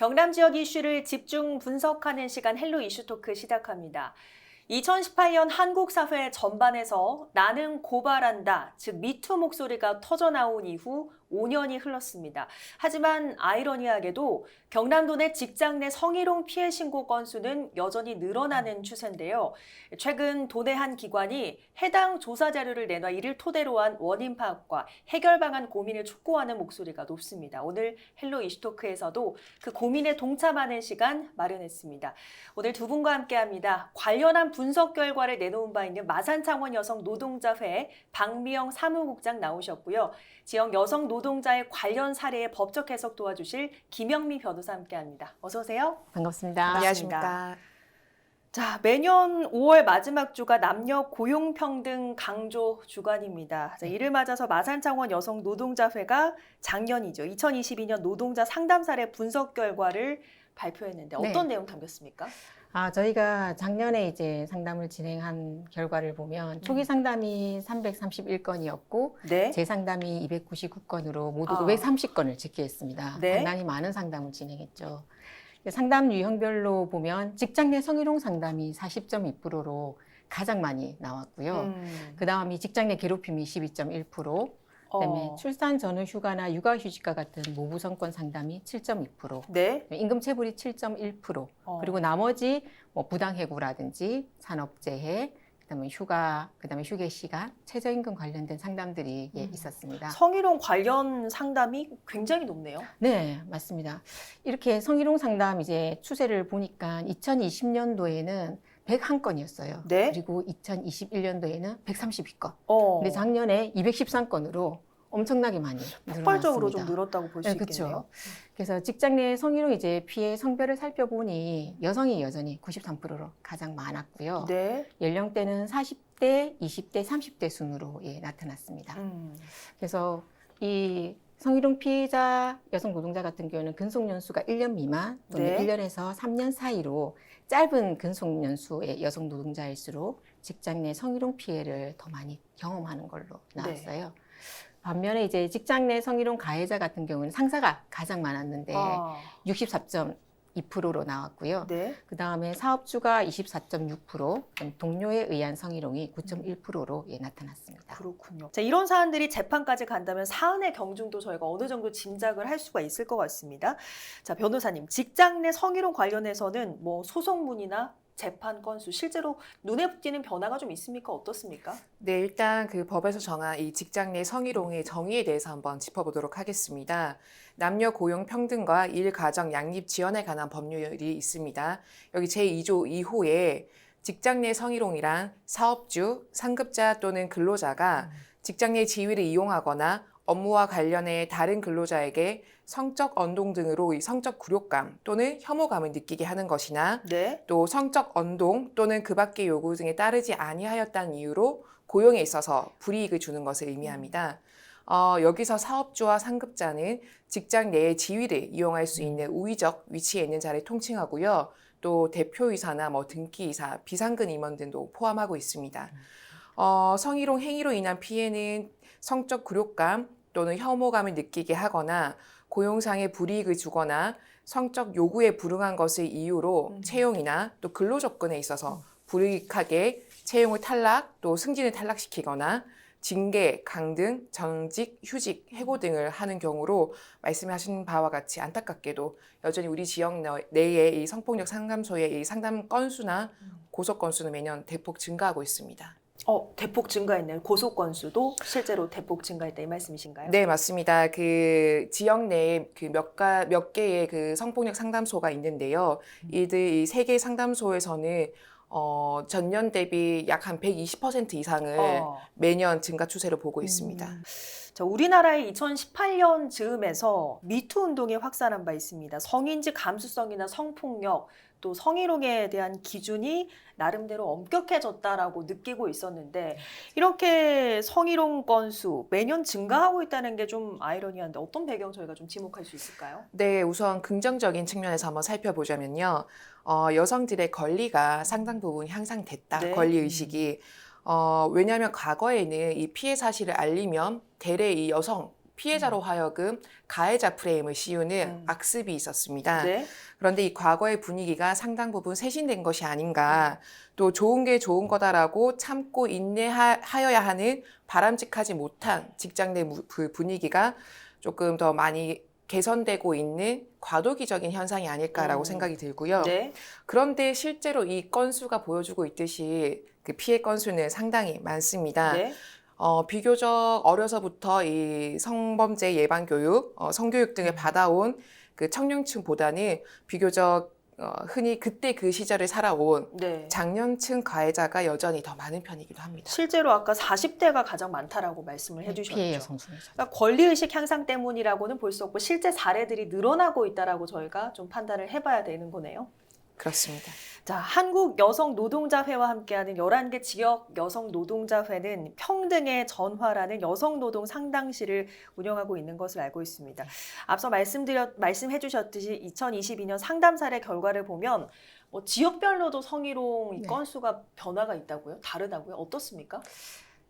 경남 지역 이슈를 집중 분석하는 시간 헬로 이슈 토크 시작합니다. 2018년 한국 사회 전반에서 나는 고발한다, 즉 미투 목소리가 터져나온 이후 5년이 흘렀습니다. 하지만 아이러니하게도 경남도 내 직장 내 성희롱 피해 신고 건수는 여전히 늘어나는 추세인데요. 최근 도내 한 기관이 해당 조사 자료를 내놔 이를 토대로 한 원인 파악과 해결 방안 고민을 촉구하는 목소리가 높습니다. 오늘 헬로 이슈토크에서도 그 고민에 동참하는 시간 마련했습니다. 오늘 두 분과 함께합니다. 관련한 분석 결과를 내놓은 바 있는 마산창원 여성 노동자회 박미영 사무국장 나오셨고요. 지역 여성 노동자의 관련 사례의 법적 해석 도와주실 김영미 변호사 함께합니다. 어서 오세요. 반갑습니다. 안녕하십니까. 자, 매년 5월 마지막 주가 남녀 고용평등 강조 주간입니다. 자, 이를 맞아서 마산창원 여성 노동자회가 작년이죠. 2022년 노동자 상담 사례 분석 결과를 발표했는데 어떤 내용 담겼습니까? 저희가 작년에 이제 상담을 진행한 결과를 보면 초기 상담이 331건이었고 네. 재상담이 299건으로 모두 아. 530건을 집계했습니다. 네. 상당히 많은 상담을 진행했죠. 상담 유형별로 보면 직장 내 성희롱 상담이 40.2%로 가장 많이 나왔고요. 그 다음이 직장 내 괴롭힘이 12.1%, 그다음에 출산 전후 휴가나 육아 휴직과 같은 모부성권 상담이 7.2%, 네. 임금 체불이 7.1%, 그리고 나머지 뭐 부당해고라든지 산업재해, 그다음에 휴가, 그다음에 휴게 시간, 최저임금 관련된 상담들이 있었습니다. 성희롱 관련 상담이 굉장히 높네요. 네, 맞습니다. 이렇게 성희롱 상담 이제 추세를 보니까 2020년도에는 101건이었어요. 네. 그리고 2021년도에는 132건. 근데 근데 작년에 213건으로 엄청나게 많이 늘어났습니다. 폭발적으로 좀 늘었다고 볼 수 네, 있겠네요. 그렇죠. 그래서 직장 내 성희롱 이제 피해 성별을 살펴보니 여성이 여전히 93%로 가장 많았고요. 네. 연령대는 40대, 20대, 30대 순으로 나타났습니다. 그래서 이 성희롱 피해자 여성 노동자 같은 경우는 근속연수가 1년 미만 또는 네. 1년에서 3년 사이로 짧은 근속연수의 여성 노동자일수록 직장 내 성희롱 피해를 더 많이 경험하는 걸로 나왔어요. 반면에 이제 직장 내 성희롱 가해자 같은 경우는 상사가 가장 많았는데 64.2%로 나왔고요. 네. 그 다음에 사업주가 24.6%, 동료에 의한 성희롱이 9.1%로 나타났습니다. 그렇군요. 자, 이런 사안들이 재판까지 간다면 사안의 경중도 저희가 어느 정도 짐작을 할 수가 있을 것 같습니다. 자, 변호사님, 직장 내 성희롱 관련해서는 뭐 소송문이나 재판 건수 실제로 눈에 띄는 변화가 좀 있습니까? 어떻습니까? 네, 일단 그 법에서 정한 이 직장 내 성희롱의 정의에 대해서 한번 짚어보도록 하겠습니다. 남녀 고용 평등과 일 가정 양립 지원에 관한 법률이 있습니다. 여기 제2조 2호에 직장 내 성희롱이란 사업주, 상급자 또는 근로자가 직장 내 지위를 이용하거나 업무와 관련해 다른 근로자에게 성적 언동 등으로 이 성적 굴욕감 또는 혐오감을 느끼게 하는 것이나 네. 또 성적 언동 또는 그 밖의 요구 등에 따르지 아니하였다는 이유로 고용에 있어서 불이익을 주는 것을 의미합니다. 여기서 사업주와 상급자는 직장 내의 지위를 이용할 수 있는 우위적 위치에 있는 자를 통칭하고요. 또 대표이사나 뭐 등기이사, 비상근 임원 등도 포함하고 있습니다. 성희롱 행위로 인한 피해는 성적 굴욕감 또는 혐오감을 느끼게 하거나 고용상의 불이익을 주거나 성적 요구에 불응한 것을 이유로 채용이나 또 근로 조건에 있어서 불이익하게 채용을 탈락 또 승진을 탈락시키거나 징계, 강등, 정직, 휴직, 해고 등을 하는 경우로 말씀하신 바와 같이 안타깝게도 여전히 우리 지역 내의 이 성폭력 상담소의 이 상담 건수나 고소 건수는 매년 대폭 증가하고 있습니다. 대폭 증가했네요. 고소 건수도 실제로 대폭 증가했다 이 말씀이신가요? 네, 맞습니다. 그 지역 내에 그 몇 개의 그 성폭력 상담소가 있는데요. 이 세 개 상담소에서는 전년 대비 약 한 120% 이상을 매년 증가 추세로 보고 있습니다. 자, 우리나라의 2018년 즈음에서 미투 운동이 확산한 바 있습니다. 성인지 감수성이나 성폭력 또 성희롱에 대한 기준이 나름대로 엄격해졌다라고 느끼고 있었는데 이렇게 성희롱 건수 매년 증가하고 있다는 게 좀 아이러니한데 어떤 배경 저희가 좀 지목할 수 있을까요? 네, 우선 긍정적인 측면에서 한번 살펴보자면요. 여성들의 권리가 상당 부분 향상됐다. 네. 권리의식이. 왜냐하면 과거에는 이 피해 사실을 알리면 대래 이 여성 피해자로 하여금 가해자 프레임을 씌우는 악습이 있었습니다. 네. 그런데 이 과거의 분위기가 상당 부분 쇄신된 것이 아닌가, 또 좋은 게 좋은 거다라고 참고 인내하여야 하는 바람직하지 못한 직장 내 분위기가 조금 더 많이 개선되고 있는 과도기적인 현상이 아닐까라고 생각이 들고요. 네. 그런데 실제로 이 건수가 보여주고 있듯이 그 피해 건수는 상당히 많습니다. 네. 비교적 어려서부터 이 성범죄 예방 교육, 성교육 등을 받아온 그 청년층보다는 비교적 흔히 그때 그 시절을 살아온 네. 장년층 가해자가 여전히 더 많은 편이기도 합니다. 실제로 아까 40대가 가장 많다라고 말씀을 해주셨죠. 피해 여성 중에서. 그러니까 권리의식 향상 때문이라고는 볼 수 없고 실제 사례들이 늘어나고 있다라고 저희가 좀 판단을 해봐야 되는 거네요. 그렇습니다. 자, 한국여성노동자회와 함께하는 11개 지역 여성노동자회는 평등의 전화라는 여성노동 상담실을 운영하고 있는 것을 알고 있습니다. 앞서 말씀해 주셨듯이 2022년 상담 사례 결과를 보면 지역별로도 성희롱 네. 건수가 변화가 있다고요? 다르다고요? 어떻습니까?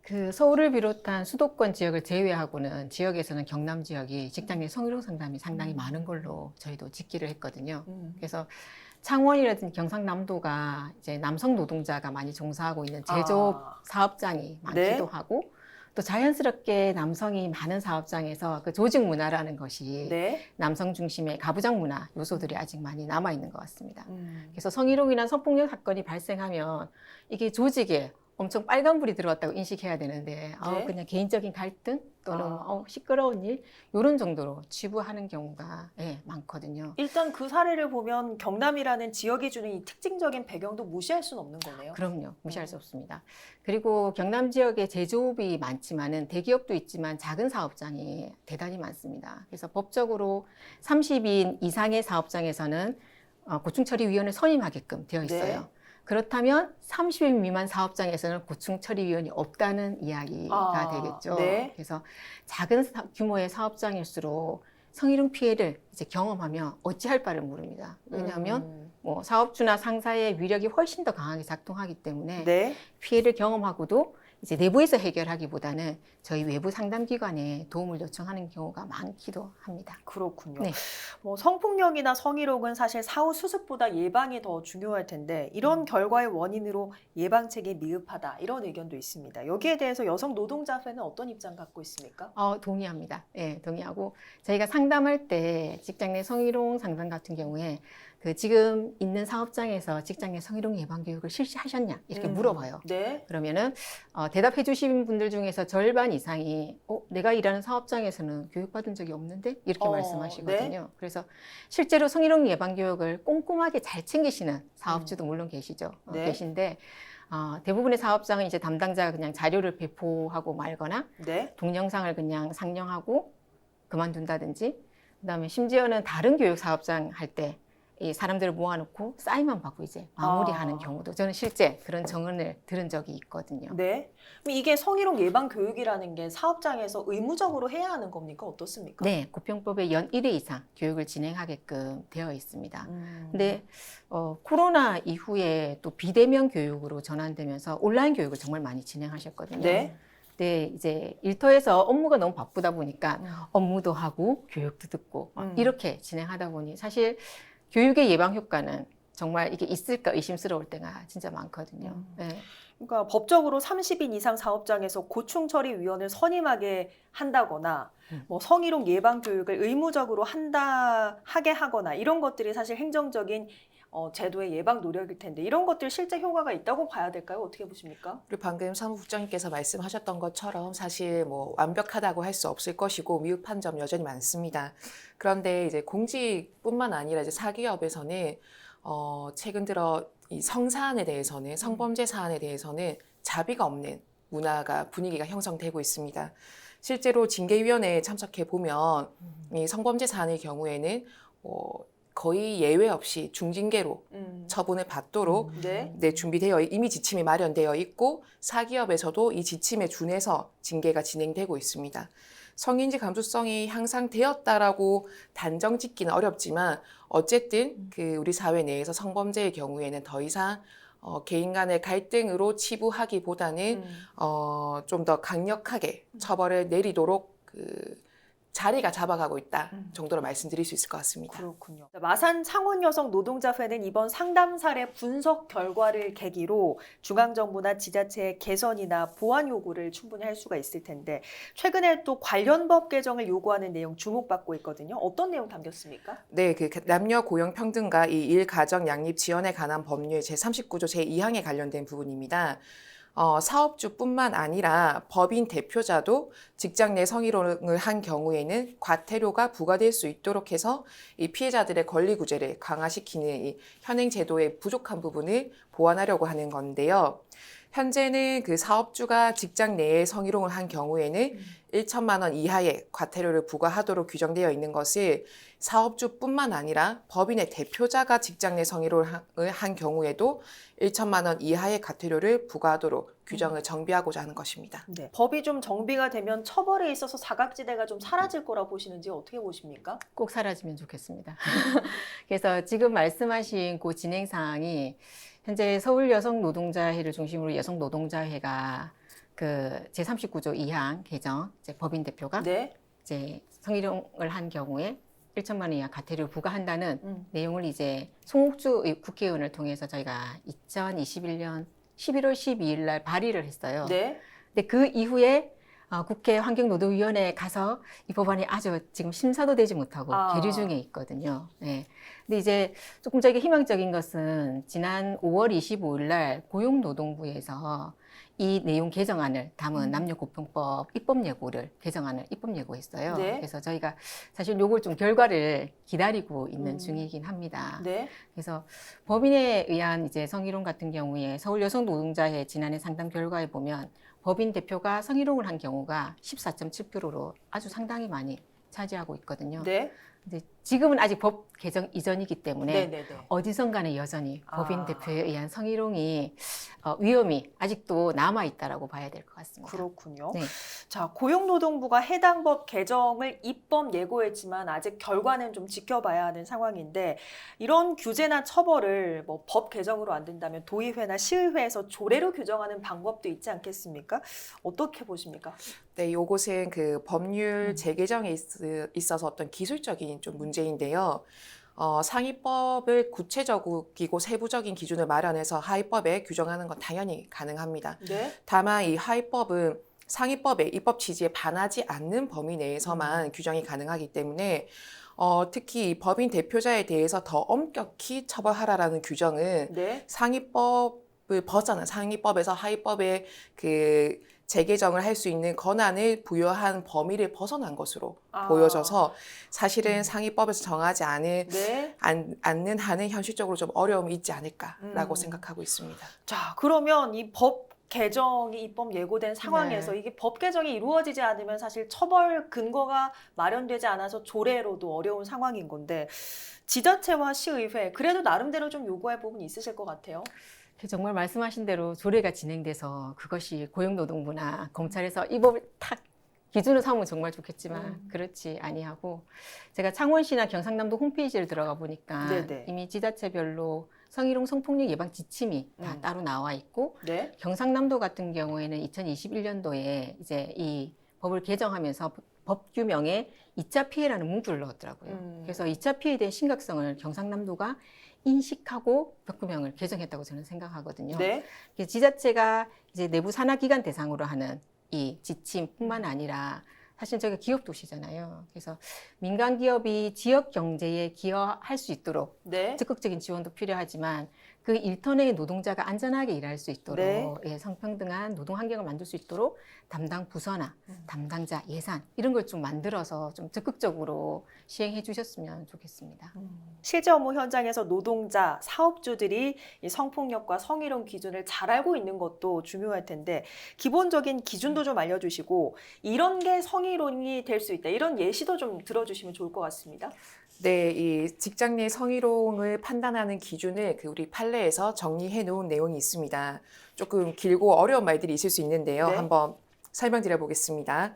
그 서울을 비롯한 수도권 지역을 제외하고는 지역에서는 경남 지역이 직장 내 성희롱 상담이 상당히 많은 걸로 저희도 집계를 했거든요. 그래서 창원이라든지 경상남도가 이제 남성 노동자가 많이 종사하고 있는 제조업 사업장이 많기도 네. 하고, 또 자연스럽게 남성이 많은 사업장에서 그 조직 문화라는 것이 네. 남성 중심의 가부장 문화 요소들이 아직 많이 남아 있는 것 같습니다. 그래서 성희롱이나 성폭력 사건이 발생하면 이게 조직에 엄청 빨간불이 들어왔다고 인식해야 되는데 네. 그냥 개인적인 갈등 또는 시끄러운 일 이런 정도로 치부하는 경우가 많거든요. 일단 그 사례를 보면 경남이라는 지역이 주는 이 특징적인 배경도 무시할 수는 없는 거네요. 그럼요. 무시할 수 없습니다. 그리고 경남 지역에 제조업이 많지만은 대기업도 있지만 작은 사업장이 대단히 많습니다. 그래서 법적으로 30인 이상의 사업장에서는 고충처리위원을 선임하게끔 되어 있어요. 네. 그렇다면 30인 미만 사업장에서는 고충처리위원이 없다는 이야기가 되겠죠. 네. 그래서 작은 규모의 사업장일수록 성희롱 피해를 이제 경험하면 어찌할 바를 모릅니다. 왜냐하면 뭐 사업주나 상사의 위력이 훨씬 더 강하게 작동하기 때문에 네. 피해를 경험하고도 이제 내부에서 해결하기보다는 저희 외부 상담기관에 도움을 요청하는 경우가 많기도 합니다. 그렇군요. 네. 성폭력이나 성희롱은 사실 사후 수습보다 예방이 더 중요할 텐데 이런 결과의 원인으로 예방책이 미흡하다 이런 의견도 있습니다. 여기에 대해서 여성 노동자회는 어떤 입장 갖고 있습니까? 동의합니다. 네, 동의하고 저희가 상담할 때 직장 내 성희롱 상담 같은 경우에 그 지금 있는 사업장에서 직장 내 성희롱 예방 교육을 실시하셨냐 이렇게 물어봐요. 네. 그러면은 대답해 주신 분들 중에서 절반 이상이 내가 일하는 사업장에서는 교육받은 적이 없는데 이렇게 말씀하시거든요. 네. 그래서 실제로 성희롱 예방 교육을 꼼꼼하게 잘 챙기시는 사업주도 물론 계시죠. 네. 계신데 대부분의 사업장은 이제 담당자가 그냥 자료를 배포하고 말거나 네. 동영상을 그냥 상영하고 그만둔다든지, 그다음에 심지어는 다른 교육 사업장 할 때 이 사람들을 모아놓고 사인만 받고 이제 마무리하는 경우도 저는 실제 그런 정언을 들은 적이 있거든요. 네. 그럼 이게 성희롱 예방 교육이라는 게 사업장에서 의무적으로 해야 하는 겁니까? 어떻습니까? 네, 고평법에 연 1회 이상 교육을 진행하게끔 되어 있습니다. 근데 코로나 이후에 또 비대면 교육으로 전환되면서 온라인 교육을 정말 많이 진행하셨거든요. 네. 네, 이제 일터에서 업무가 너무 바쁘다 보니까 업무도 하고 교육도 듣고 이렇게 진행하다 보니 사실 교육의 예방 효과는 정말 이게 있을까 의심스러울 때가 진짜 많거든요. 네. 그러니까 법적으로 30인 이상 사업장에서 고충처리위원을 선임하게 한다거나 뭐 성희롱 예방 교육을 의무적으로 하게 하거나 이런 것들이 사실 행정적인 제도의 예방 노력일 텐데 이런 것들 실제 효과가 있다고 봐야 될까요? 어떻게 보십니까? 그리고 방금 사무국장님께서 말씀하셨던 것처럼 사실 뭐 완벽하다고 할 수 없을 것이고 미흡한 점 여전히 많습니다. 그런데 이제 공직뿐만 아니라 이제 사기업에서는 최근 들어 이 성사안에 대해서는 성범죄 사안에 대해서는 자비가 없는 분위기가 형성되고 있습니다. 실제로 징계위원회에 참석해 보면 이 성범죄 사안의 경우에는 거의 예외 없이 중징계로 처분을 받도록 준비되어 이미 지침이 마련되어 있고 사기업에서도 이 지침에 준해서 징계가 진행되고 있습니다. 성인지 감수성이 향상되었다라고 단정 짓기는 어렵지만 어쨌든 우리 사회 내에서 성범죄의 경우에는 더 이상 개인 간의 갈등으로 치부하기보다는 좀 더 강력하게 처벌을 내리도록 자리가 잡아가고 있다 정도로 말씀드릴 수 있을 것 같습니다. 그렇군요. 마산 창원여성노동자회는 이번 상담 사례 분석 결과를 계기로 중앙정부나 지자체의 개선이나 보완 요구를 충분히 할 수가 있을 텐데 최근에 또 관련 법 개정을 요구하는 내용 주목받고 있거든요. 어떤 내용 담겼습니까? 네, 그 남녀 고용 평등과 이 일가정 양립 지원에 관한 법률 제39조 제2항에 관련된 부분입니다. 사업주뿐만 아니라 법인 대표자도 직장 내 성희롱을 한 경우에는 과태료가 부과될 수 있도록 해서 이 피해자들의 권리 구제를 강화시키는 이 현행 제도의 부족한 부분을 보완하려고 하는 건데요. 현재는 그 사업주가 직장 내에 성희롱을 한 경우에는 1천만 원 이하의 과태료를 부과하도록 규정되어 있는 것을 사업주뿐만 아니라 법인의 대표자가 직장 내 성희롱을 한 경우에도 1천만 원 이하의 과태료를 부과하도록 규정을 정비하고자 하는 것입니다. 네. 법이 좀 정비가 되면 처벌에 있어서 사각지대가 좀 사라질 거라 보시는지 어떻게 보십니까? 꼭 사라지면 좋겠습니다. 그래서 지금 말씀하신 그 진행 사항이 현재 서울 여성 노동자회를 중심으로 여성 노동자회가 그 제39조 2항 개정, 이제 법인 대표가 네. 이제 성희롱을 한 경우에 1천만 원 이하 과태료를 부과한다는 내용을 이제 송옥주 국회의원을 통해서 저희가 2021년 11월 12일 날 발의를 했어요. 네. 근데 그 이후에 국회 환경노동위원회에 가서 이 법안이 아주 지금 심사도 되지 못하고 계류 중에 있거든요. 네. 근데 이제 조금 저희가 희망적인 것은 지난 5월 25일 날 고용노동부에서 이 내용 개정안을 담은 남녀고용법 입법 예고를 개정안을 입법 예고했어요. 네. 그래서 저희가 사실 요걸 좀 결과를 기다리고 있는 중이긴 합니다. 네. 그래서 법인에 의한 이제 성희롱 같은 경우에 서울 여성 노동자회 지난해 상담 결과에 보면 법인 대표가 성희롱을 한 경우가 14.7%로 아주 상당히 많이 차지하고 있거든요. 네. 근데 지금은 아직 법 개정 이전이기 때문에 네. 어디선가는 여전히 법인 대표에 의한 성희롱이 위험이 아직도 남아 있다라고 봐야 될 것 같습니다. 그렇군요. 네. 자, 고용노동부가 해당 법 개정을 입법 예고했지만 아직 결과는 좀 지켜봐야 하는 상황인데 이런 규제나 처벌을 뭐 법 개정으로 안 된다면 도의회나 시의회에서 조례로 규정하는 방법도 있지 않겠습니까? 어떻게 보십니까? 네, 요것은 그 법률 재개정에 있어서 어떤 기술적인 좀 문제인데요. 상위법을 구체적이고 세부적인 기준을 마련해서 하위법에 규정하는 건 당연히 가능합니다. 네. 다만 이 하위법은 상위법의 입법 취지에 반하지 않는 범위 내에서만 규정이 가능하기 때문에 특히 이 법인 대표자에 대해서 더 엄격히 처벌하라라는 규정은 네. 상위법을 벗어난 상위법에서 하위법의 그 재개정을 할 수 있는 권한을 부여한 범위를 벗어난 것으로 보여져서 사실은 상위법에서 정하지 네. 않는 한은 현실적으로 좀 어려움이 있지 않을까라고 생각하고 있습니다. 자, 그러면 이 법 개정이 입법 예고된 상황에서 네. 이게 법 개정이 이루어지지 않으면 사실 처벌 근거가 마련되지 않아서 조례로도 어려운 상황인 건데 지자체와 시의회 그래도 나름대로 좀 요구할 부분이 있으실 것 같아요. 정말 말씀하신 대로 조례가 진행돼서 그것이 고용노동부나 검찰에서 이 법을 탁 기준으로 삼으면 정말 좋겠지만 그렇지 아니하고 제가 창원시나 경상남도 홈페이지를 들어가 보니까 네네. 이미 지자체별로 성희롱 성폭력 예방 지침이 다 따로 나와 있고 네. 경상남도 같은 경우에는 2021년도에 이제 이 법을 개정하면서 법 규명에 2차 피해라는 문구를 넣었더라고요. 그래서 2차 피해에 대한 심각성을 경상남도가 인식하고 법규명을 개정했다고 저는 생각하거든요. 네. 지자체가 이제 내부 산하기관 대상으로 하는 이 지침뿐만 아니라 사실 저희가 기업 도시잖아요. 그래서 민간 기업이 지역 경제에 기여할 수 있도록 네. 적극적인 지원도 필요하지만 그 일터내의 노동자가 안전하게 일할 수 있도록 네. 예, 성평등한 노동 환경을 만들 수 있도록 담당 부서나 담당자 예산 이런 걸 좀 만들어서 좀 적극적으로 시행해 주셨으면 좋겠습니다. 실제 업무 현장에서 노동자, 사업주들이 이 성폭력과 성희롱 기준을 잘 알고 있는 것도 중요할 텐데 기본적인 기준도 좀 알려주시고 이런 게 성희롱이 될 수 있다. 이런 예시도 좀 들어주시면 좋을 것 같습니다. 네, 이 직장 내 성희롱을 판단하는 기준을 그 우리 판례에서 정리해 놓은 내용이 있습니다. 조금 길고 어려운 말들이 있을 수 있는데요. 네. 한번 설명드려 보겠습니다.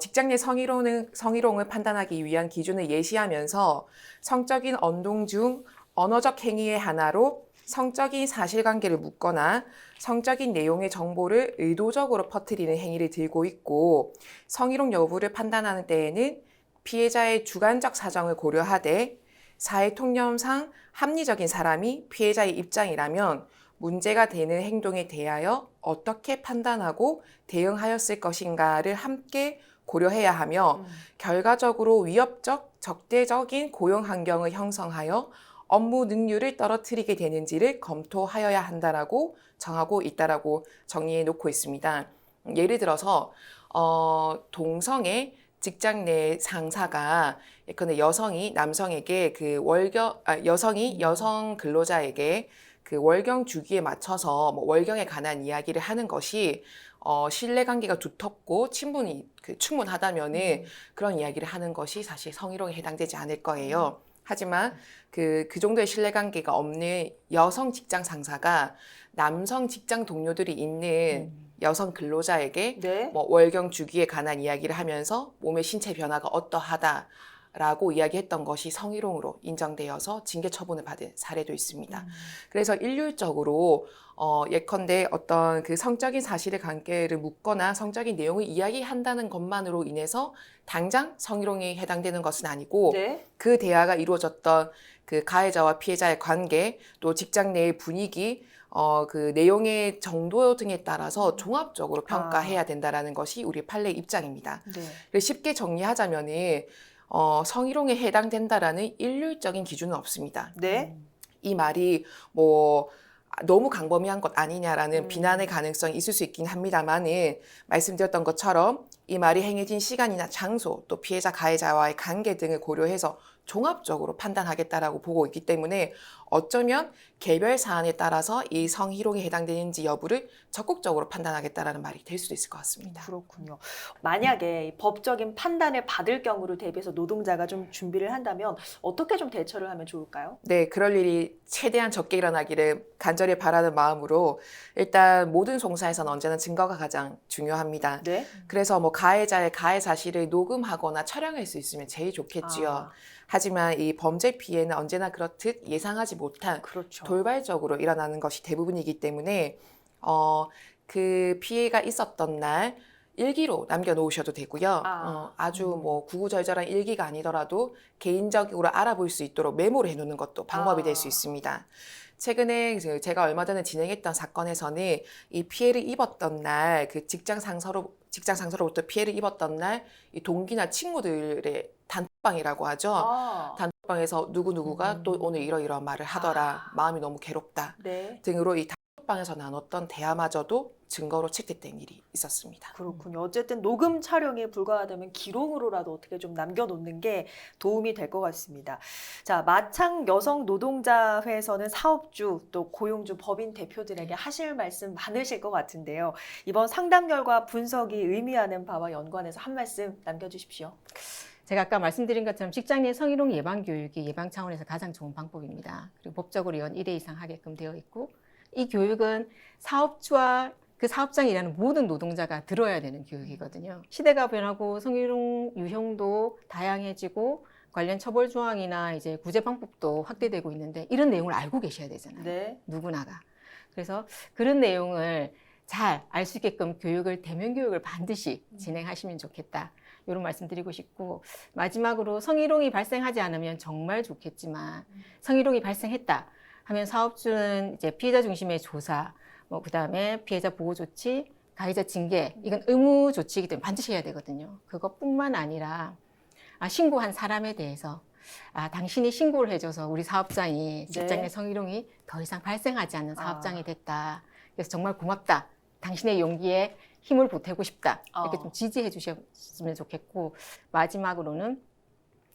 직장 내 성희롱을 판단하기 위한 기준을 예시하면서 성적인 언동 중 언어적 행위의 하나로 성적인 사실관계를 묻거나 성적인 내용의 정보를 의도적으로 퍼뜨리는 행위를 들고 있고 성희롱 여부를 판단하는 때에는 피해자의 주관적 사정을 고려하되 사회 통념상 합리적인 사람이 피해자의 입장이라면 문제가 되는 행동에 대하여 어떻게 판단하고 대응하였을 것인가를 함께 고려해야 하며 결과적으로 위협적, 적대적인 고용 환경을 형성하여 업무 능률을 떨어뜨리게 되는지를 검토하여야 한다라고 정하고 있다라고 정리해 놓고 있습니다. 예를 들어서 동성애 직장 내 상사가 예컨대 여성이 남성에게 여성이 여성 근로자에게 그 월경 주기에 맞춰서 뭐 월경에 관한 이야기를 하는 것이 신뢰관계가 두텁고 충분하다면은 그런 이야기를 하는 것이 사실 성희롱에 해당되지 않을 거예요. 하지만 그 정도의 신뢰관계가 없는 여성 직장 상사가 남성 직장 동료들이 있는 여성 근로자에게 네. 뭐 월경 주기에 관한 이야기를 하면서 몸의 신체 변화가 어떠하다라고 이야기했던 것이 성희롱으로 인정되어서 징계 처분을 받은 사례도 있습니다. 그래서 일률적으로 예컨대 어떤 그 성적인 사실의 관계를 묻거나 성적인 내용을 이야기한다는 것만으로 인해서 당장 성희롱에 해당되는 것은 아니고 네. 그 대화가 이루어졌던 그 가해자와 피해자의 관계 또 직장 내의 분위기 그 내용의 정도 등에 따라서 종합적으로 평가해야 된다라는 것이 우리 판례의 입장입니다. 네. 그래서 쉽게 정리하자면은 성희롱에 해당된다라는 일률적인 기준은 없습니다. 네. 이 말이 뭐 너무 강범위한 것 아니냐라는 비난의 가능성이 있을 수 있긴 합니다만은 말씀드렸던 것처럼 이 말이 행해진 시간이나 장소 또 피해자 가해자와의 관계 등을 고려해서 종합적으로 판단하겠다라고 보고 있기 때문에 어쩌면 개별 사안에 따라서 이 성희롱에 해당되는지 여부를 적극적으로 판단하겠다라는 말이 될 수도 있을 것 같습니다. 그렇군요. 만약에 이 법적인 판단을 받을 경우를 대비해서 노동자가 좀 준비를 한다면 어떻게 좀 대처를 하면 좋을까요? 네, 그럴 일이 최대한 적게 일어나기를 간절히 바라는 마음으로 일단 모든 송사에서는 언제나 증거가 가장 중요합니다. 네. 그래서 뭐 가해자의 가해 사실을 녹음하거나 촬영할 수 있으면 제일 좋겠지요. 하지만 이 범죄 피해는 언제나 그렇듯 예상하지 못한 그렇죠. 돌발적으로 일어나는 것이 대부분이기 때문에 그 피해가 있었던 날 일기로 남겨놓으셔도 되고요. 아주 뭐 구구절절한 일기가 아니더라도 개인적으로 알아볼 수 있도록 메모를 해놓는 것도 방법이 될 수 있습니다. 최근에 제가 얼마 전에 진행했던 사건에서는 이 피해를 입었던 날 그 직장 상사로부터 피해를 입었던 날 이 동기나 친구들의 단톡방이라고 하죠. 단톡방에서 누구누구가 또 오늘 이러이러한 말을 하더라. 마음이 너무 괴롭다. 네. 등으로 이 단톡방에서 나눴던 대화마저도 증거로 채택된 일이 있었습니다. 그렇군요. 어쨌든 녹음 촬영에 불과하다면 기록으로라도 어떻게 좀 남겨놓는 게 도움이 될 것 같습니다. 자, 마창 여성 노동자회에서는 사업주 또 고용주 법인 대표들에게 하실 말씀 많으실 것 같은데요. 이번 상담 결과 분석이 의미하는 바와 연관해서 한 말씀 남겨주십시오. 제가 아까 말씀드린 것처럼 직장 내 성희롱 예방 교육이 예방 차원에서 가장 좋은 방법입니다. 그리고 법적으로 연 1회 이상 하게끔 되어 있고 이 교육은 사업주와 그 사업장에 일하는 모든 노동자가 들어야 되는 교육이거든요. 시대가 변하고 성희롱 유형도 다양해지고 관련 처벌 조항이나 이제 구제 방법도 확대되고 있는데 이런 내용을 알고 계셔야 되잖아요. 네. 누구나가. 그래서 그런 내용을 잘 알 수 있게끔 대면 교육을 반드시 진행하시면 좋겠다. 이런 말씀 드리고 싶고 마지막으로 성희롱이 발생하지 않으면 정말 좋겠지만 성희롱이 발생했다 하면 사업주는 이제 피해자 중심의 조사 뭐 그다음에 피해자 보호 조치, 가해자 징계 이건 의무 조치이기 때문에 반드시 해야 되거든요. 그것뿐만 아니라 신고한 사람에 대해서 당신이 신고를 해줘서 우리 사업장이 직장 내 성희롱이 더 이상 발생하지 않는 사업장이 됐다. 그래서 정말 고맙다. 당신의 용기에 힘을 보태고 싶다. 이렇게 좀 지지해 주셨으면 좋겠고 마지막으로는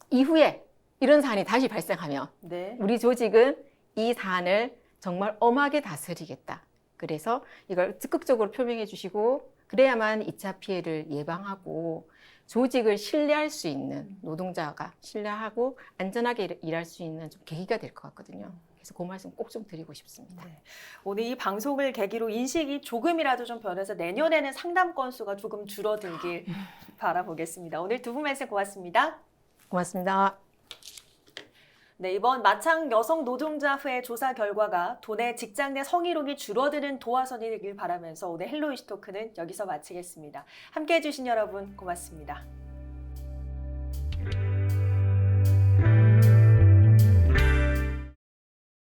이후에 이런 사안이 다시 발생하면 네. 우리 조직은 이 사안을 정말 엄하게 다스리겠다. 그래서 이걸 적극적으로 표명해 주시고 그래야만 2차 피해를 예방하고 조직을 신뢰할 수 있는 노동자가 신뢰하고 안전하게 일할 수 있는 좀 계기가 될 것 같거든요. 그래서 그 말씀 꼭 좀 드리고 싶습니다. 네. 오늘 이 방송을 계기로 인식이 조금이라도 좀 변해서 내년에는 상담 건수가 조금 줄어들길 바라보겠습니다. 오늘 두 분 말씀 고맙습니다. 고맙습니다. 네, 이번 마창 여성 노동자회 조사 결과가 도내 직장 내 성희롱이 줄어드는 도화선이 되길 바라면서 오늘 헬로 이슈 토크는 여기서 마치겠습니다. 함께해 주신 여러분 고맙습니다.